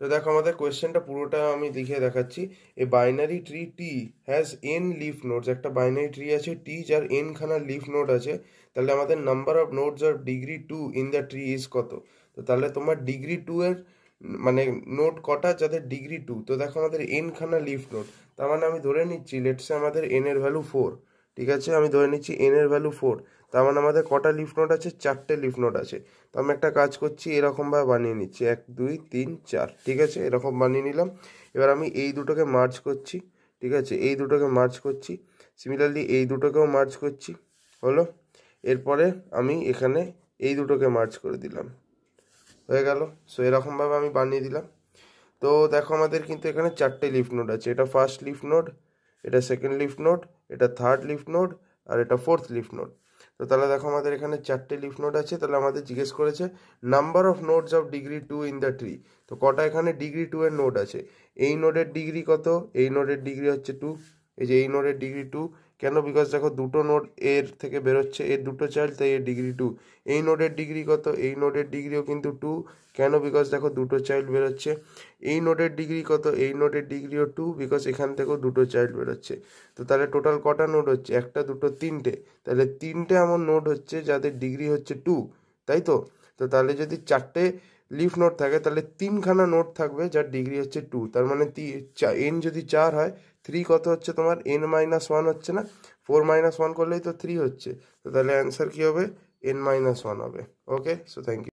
তো দেখো আমাদের কোয়েশ্চেনটা পুরোটা আমি লিখে দেখাচ্ছি। A binary tree T has n leaf nodes, একটা বাইনারি ট্রি আছে টি যার এন খানা লিফ নোড আছে। তাহলে আমাদের number of nodes of degree two in the tree is কত? তো তাহলে তোমার ডিগ্রি টু এর মানে নোড কটা যাদের ডিগ্রি টু? তো দেখো আমাদের এন খানা লিফ নোড, তার মানে আমি ধরে নিচ্ছি লেটসে আমাদের এন এর ভ্যালু 4। ঠিক আছে, আমি ধরে নিচ্ছি এন এর ভ্যালু 4। তার মানে আমাদের কটা লিফ নোড আছে? 4টে লিফ নোড আছে। তো আমি একটা কাজ করছি, এরকমভাবে বানিয়ে নিচ্ছি 1 2 3 4। ঠিক আছে, এরকম বানিয়ে নিলাম। এবার আমি এই দুটোকে মার্জ করছি। ঠিক আছে, এই দুটোকে মার্জ করছি। সিমিলারলি এই দুটোকেও মার্জ করছি। হলো। এরপরে আমি এখানে এই দুটোকে মার্জ করে দিলাম। হয়ে গেল। সো এরকমভাবে আমি বানিয়ে দিলাম। তো দেখো আমাদের কিন্তু এখানে 4টে লিফ নোড আছে। এটা ফার্স্ট লিফ নোড, এটা সেকেন্ড লিফ নোড, এটা থার্ড লিফ নোড, আর এটা ফোর্থ লিফ নোড। তো তাহলে দেখো আমাদের এখানে 4টে লিফ নোড আছে। তাহলে আমাদের জিজ্ঞেস করেছে number of nodes of degree two in the tree. তো কটা এখানে ডিগ্রি টু এর নোড আছে? এই নোডের ডিগ্রি কত? এই নোডের ডিগ্রি হচ্ছে 2। এই যে এই নোডের ডিগ্রি 2। কেন? বিকজ দেখো দুটো নোড এর থেকে বেরোচ্ছে, এর দুটো চাইল্ড, তাই এর ডিগ্রি 2। এই নোডের ডিগ্রি কত? এই নোডের ডিগ্রিও কিন্তু 2। কেন? বিকজ দেখো দুটো চাইল্ড বেরোচ্ছে। এই নোডের ডিগ্রি কত? এই নোডের ডিগ্রিও 2, বিকজ এখান থেকেও দুটো চাইল্ড বেরোচ্ছে। তো তাহলে টোটাল কটা নোড হচ্ছে? একটা, দুটো, তিনটে। তাহলে তিনটে এমন নোড হচ্ছে যাদের ডিগ্রি হচ্ছে 2, তাই তো? তো তাহলে যদি 4টে লিফ নোড থাকে তাহলে তিনখানা নোড থাকবে যার ডিগ্রি হচ্ছে 2। তার মানে এন যদি 4 হয়, 3 কত হচ্ছে তোমার? n-1 হচ্ছে না? 4-1 করলেই তো 3 হচ্ছে। তো তাহলে অ্যান্সার কি হবে? n-1 হবে। ওকে, সো থ্যাংক ইউ।